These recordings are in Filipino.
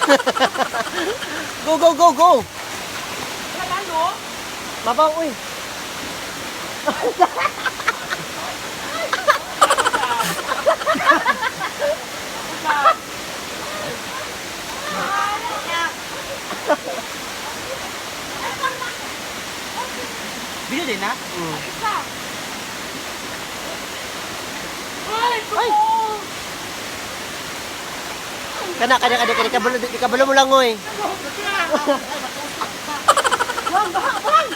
Go, go, go, go! Wala, no? Babaw, uy! Video din na? Isa. Ay! Kana, kabalo mo lang, oy. Wang, baha, wang!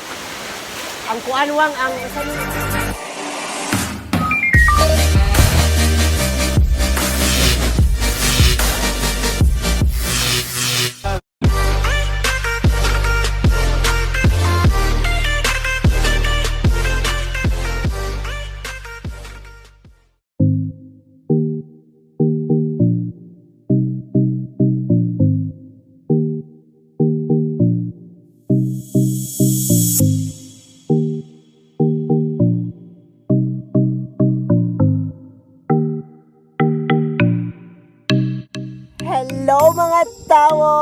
Ang kuanwang, ang isang... Hello mga tawo!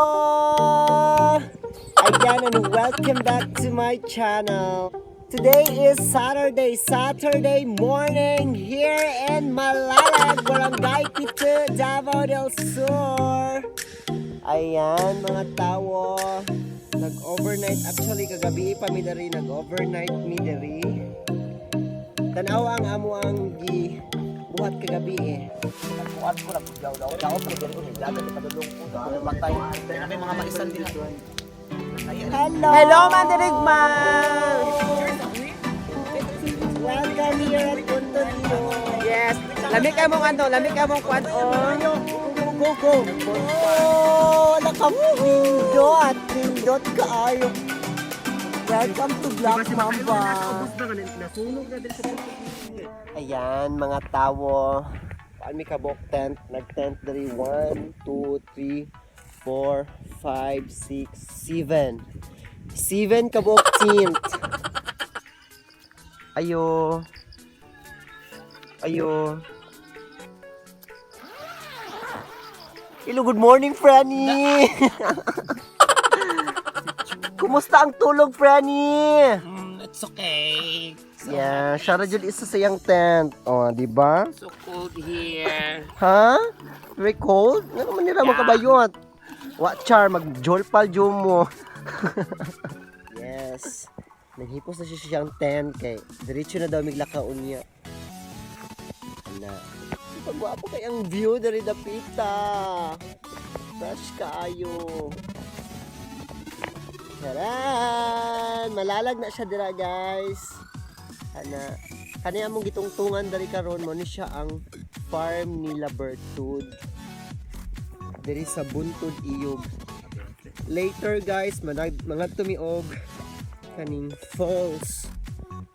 Ayan, and welcome back to my channel. Today is Saturday morning here in Malalag, Barangay Pito, Davao del Sur. Ayan mga tawo, nag-overnight, actually kagabi pa mi dari, nag-overnight mi dari. Tanawa ang amo ang buhat kagabi eh. Buhat ko lang. Daw ko dito ko nagdagan sa padulong ko. Patay. May mga maisan din. Hello! Hello, Mandirigman! Welcome here at Punto Dio. Yes. Lamig ka mong kwan. Go, go. Oh, nindot kaayo. Welcome to Black Mamba. Ayan, mga tawo. Paano kabok tent? Nag-tent dari 1, 2, 3, 4, 5, 6, 7. 7 kabok tent. Ayo. Hello, good morning, Franny. Kumusta ang tulog, Franny? It's okay. Yeah, siya jud isa sa iyang tent. Oh, di ba? So cold here. Ha? Very cold? Nga naman nila makabayot. Wa char, mag-jolpal mo. Yes. Naghipos na siya siyang tent kay diretso na daw miglakaon niya. Ana. Pagwapo kay ang view dari dapita. Fresh kaayo. Taran! Malalag na siya dira, guys. Kani among gitungtungan dari karon mo ni siya ang farm nila Bertud. Diri sa Buntod Iyog. Later, guys, mga tumiog kaning falls.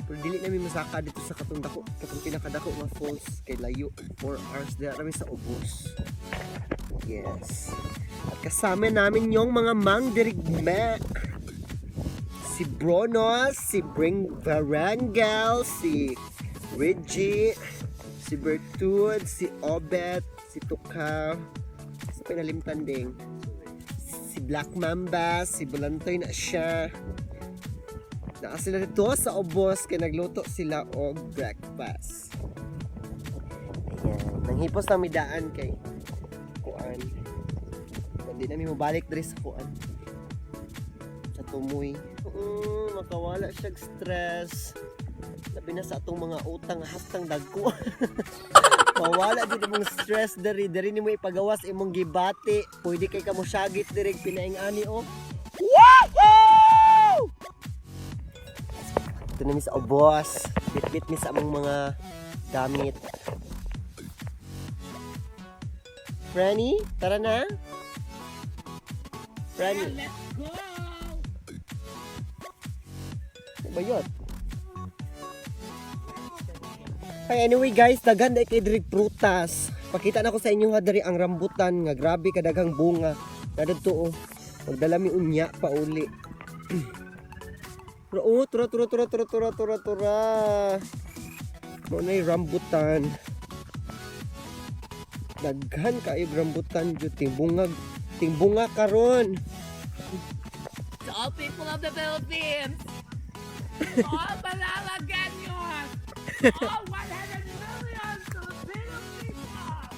Pero dili namin masaka dito sa katong pinakadako nga falls kay layo 4 hours dira kami sa ubos. Yes. At kasama namin yung mga mangdirigme. Si Bronos, si Bring Barangel, si Reggie, si Bertud, si Obet, si Tukaw, si Pinalimtan ding, si Black Mamba, si Bulantoy na siya. Naka sila dito sa ubos kaya nagluto sila og breakfast. Ayan, nanghipos na midaan kay kuan. Hindi namin mabalik diri sa kuan. Sa tumoy. Makawala siya stress. Labi na sa atong mga utang hastang dagko. Mawala din imong stress diri ni mo ipagawas imong gibati. Pwede kay kamo syagit diri pinaingani o. Woohoo! Ito na mi sa ubos. Bit-bit mi sa among mga gamit. Franny, tara na. Franny. Let's go! Bayot. Hey, anyway guys, daghan day kay diri prutas. Pakita na ko sa inyo ha diri ang rambutan nga grabe kadaghang bunga. Nadadto oh. Magdala mi unya pa uli. Pero oh, tura. Mo nay rambutan. Daghan kay rambutan jud bungag Tingbunga karon. To all people of the Philippines, to all Malalaganios, to all 100 million Filipino people.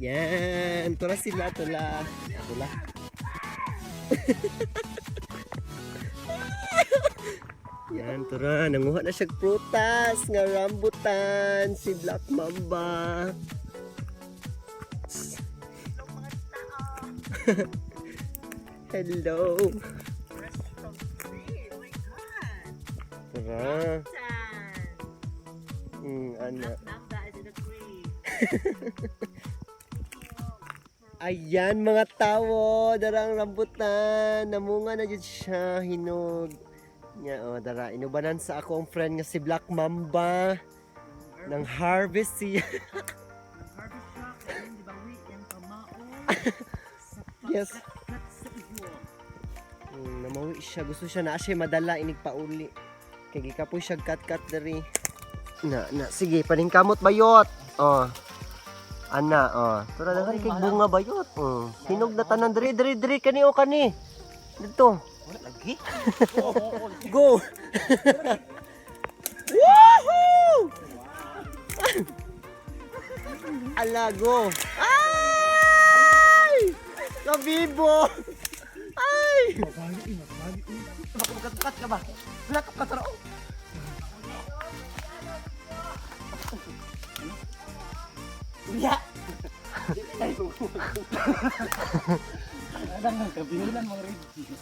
Yan, tura sila, tula. Tula. Yan, tura, nanguha na siya prutas nga rambutan si Black Mamba. Hello. Tara. Ana. Ayan mga tao, darang rambutan, namunga na jud siya, hinog. Nya dara inubanan sa akong friend nga si Black Mamba nang harvest siya. Yes. Namawi siya, gusto siya na siya madala inig pauli. Kay gikapoy siya cut diri. Na, sige, paningkamot bayot. Oh. Ana, oh. Tura na kay bunga bayot. Hinog na tanan diri kani o kani. Dito. Wala lagi. Go. Woohoo! Ala, go. Ay! Kabibo! Ay! Magkat ka ba? Lakap ka taro. Ya. Ada nang kebinulan Mang Rizky.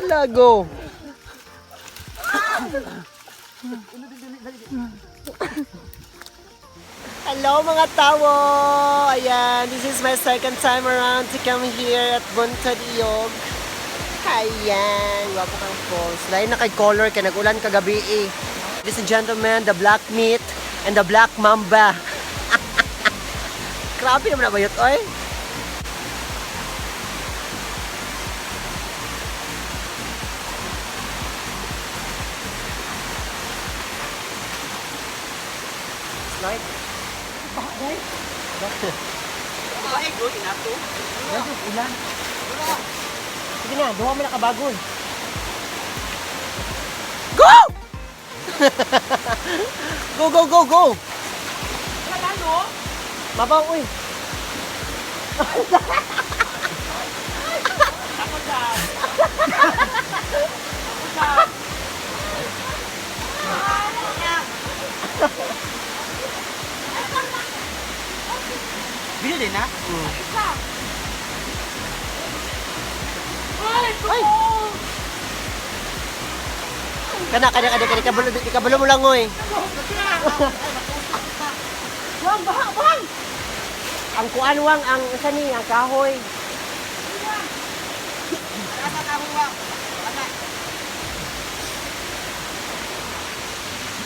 Ala, go. Hello mga tawo! Ayan, this is my second time around to come here at Buntad Iyog. Ayan, wapo kang falls. Lain na kay color, kaya nag-ulan kagabi eh. Ladies and gentlemen, the black meat and the black mamba. Grabe naman na bayot, oy. Slide. Ay, go inato. Ano ulan? Sige na, duha mo na kabagon. Go! Go! Wala no? Mabaw, uy. Ako dyan. Binili na? Ay! Kana, kabalo mo lang, uy. Wang, bahang! Ang kuan wang, ang isa ni, ang kahoy. Ano kahuwa?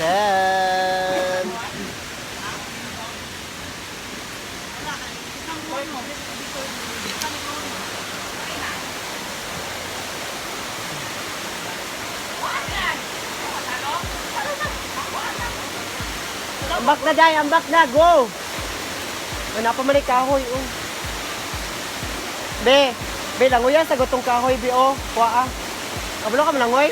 Then, ambak na day, ambak na, go! Ano pa man kahoy, oh. Be, langoy sa gutong kahoy, be, oh. Kuha, ah. Kabalo ka malangoy?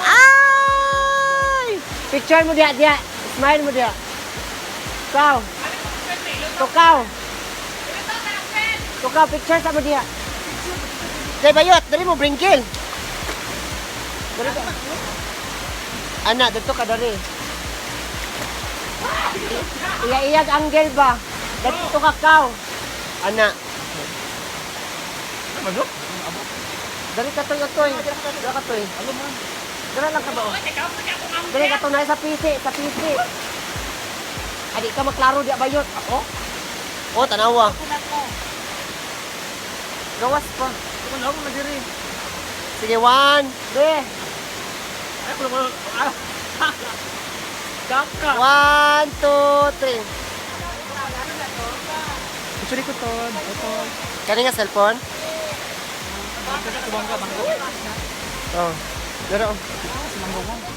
Ay! Picture mo dia. Smile mo dia. Tukaw, picture sa mo dia. Day bayot, dali mo bringkil. Dali ka. Ana, dito ka dari. Iya-iyag angle ba? Dito ka kaw. Ana. Ano? Dari ka toy. Dara lang ka ba? Dari ka to na sa PC. Adi ka maklaro dia bayot. Ako? Oh, tanawa. Gawas pa. Ano mo diri? Sige, 1, 2. Ay, ko Kaka. 1, 2, 3. pwede ko to. Ito. Kani nga cellphone? Bangga. Oh. Pero, Mangga.